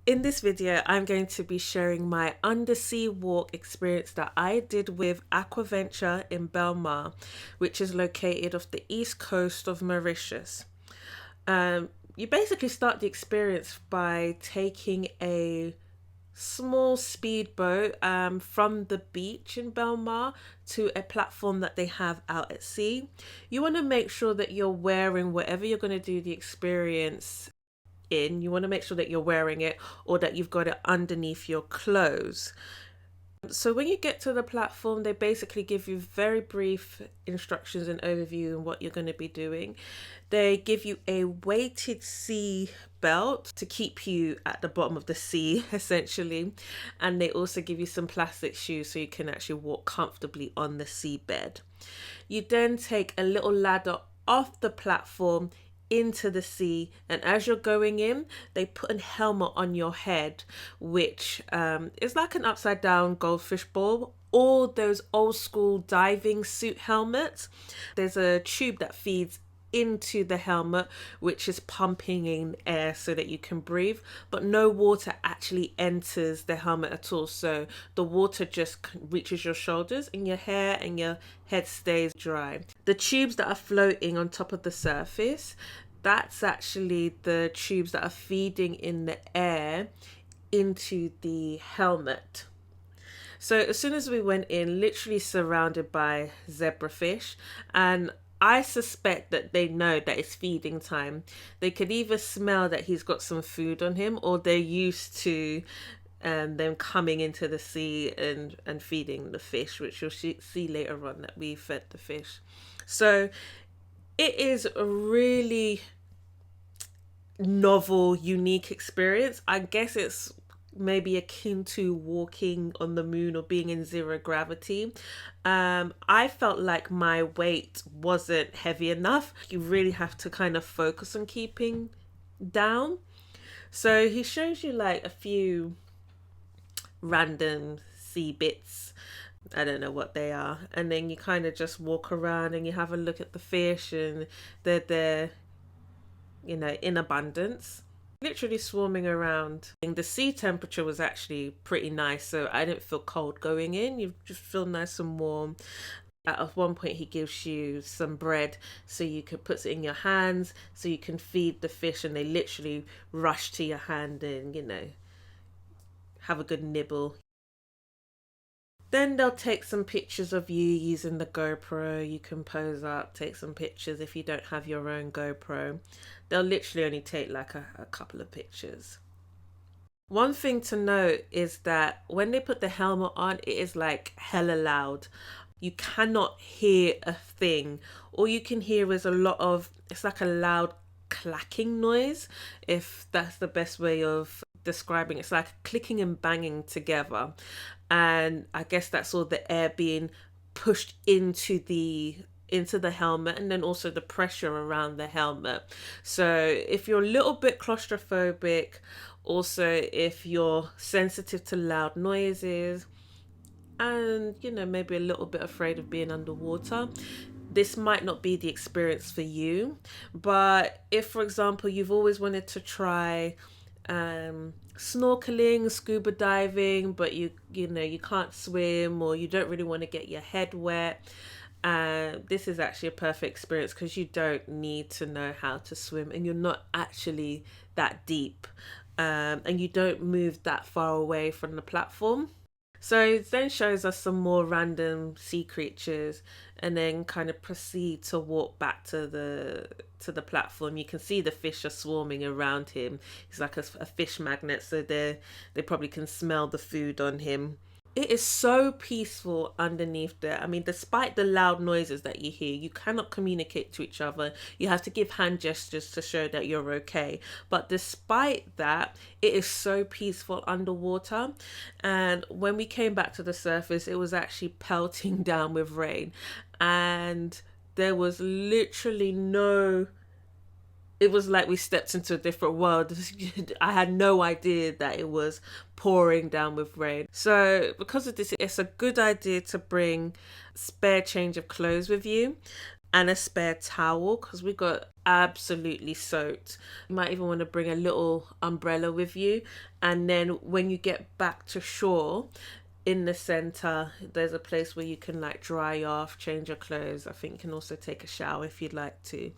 In this video, I'm going to be sharing my undersea walk experience that I did with Aquaventure in Belle Mare, which is located off the east coast of Mauritius. You basically start the experience by taking a small speedboat from the beach in Belle Mare to a platform that they have out at sea. You want to make sure that you're wearing whatever you're going to do the experience in. You want to make sure that you're wearing it or that you've got it underneath your clothes. So when you get to the platform, they basically give you very brief instructions and overview on what you're going to be doing. They give you a weighted sea belt to keep you at the bottom of the sea, essentially. And they also give you some plastic shoes so you can actually walk comfortably on the seabed. You then take a little ladder off the platform into the sea, and as you're going in, they put a helmet on your head, which is like an upside down goldfish ball, or those old school diving suit helmets. There's a tube that feeds into the helmet, which is pumping in air so that you can breathe, but no water actually enters the helmet at all. So the water just reaches your shoulders, and your hair and your head stays dry. The tubes that are floating on top of the surface, that's actually the tubes that are feeding in the air into the helmet. So as soon as we went in, literally surrounded by zebrafish, and I suspect that they know that it's feeding time. They could either smell that he's got some food on him, or they're used to them coming into the sea and feeding the fish, which you'll see later on that we fed the fish. So it is a really novel, unique experience. I guess it's maybe akin to walking on the moon or being in zero gravity. I felt like my weight wasn't heavy enough. You really have to kind of focus on keeping down. So he shows you like a few random sea bits. I don't know what they are. And then you kind of just walk around and you have a look at the fish, and they're there, in abundance, literally swarming around. And the sea temperature was actually pretty nice, so I didn't feel cold going in. You just feel nice and warm. At one point he gives you some bread so you can put it in your hands so you can feed the fish, and they literally rush to your hand and have a good nibble. Then they'll take some pictures of you using the GoPro. You can pose up, take some pictures if you don't have your own GoPro. They'll literally only take like a couple of pictures. One thing to note is that when they put the helmet on, it is like hella loud. You cannot hear a thing. All you can hear is it's like a loud clacking noise, if that's the best way of describing it. It's like clicking and banging together, and I guess that's all the air being pushed into the helmet, and then also the pressure around the helmet. So if you're a little bit claustrophobic, also if you're sensitive to loud noises, and maybe a little bit afraid of being underwater, this might not be the experience for you. But if, for example, you've always wanted to try snorkeling, scuba diving, but you can't swim, or you don't really want to get your head wet, this is actually a perfect experience, because you don't need to know how to swim, and you're not actually that deep, and you don't move that far away from the platform. So it then shows us some more random sea creatures, and then kind of proceed to walk back to the platform. You can see the fish are swarming around him. He's like a fish magnet, so they probably can smell the food on him. It is so peaceful underneath there. I mean, despite the loud noises that you hear, you cannot communicate to each other. You have to give hand gestures to show that you're okay. But despite that, it is so peaceful underwater. And when we came back to the surface, it was actually pelting down with rain. And there was literally it was like we stepped into a different world. I had no idea that it was pouring down with rain. So because of this, it's a good idea to bring spare change of clothes with you. and a spare towel because we got absolutely soaked. You might even want to bring a little umbrella with you. And then when you get back to shore, in the center, there's a place where you can like dry off, change your clothes. I think you can also take a shower if you'd like to.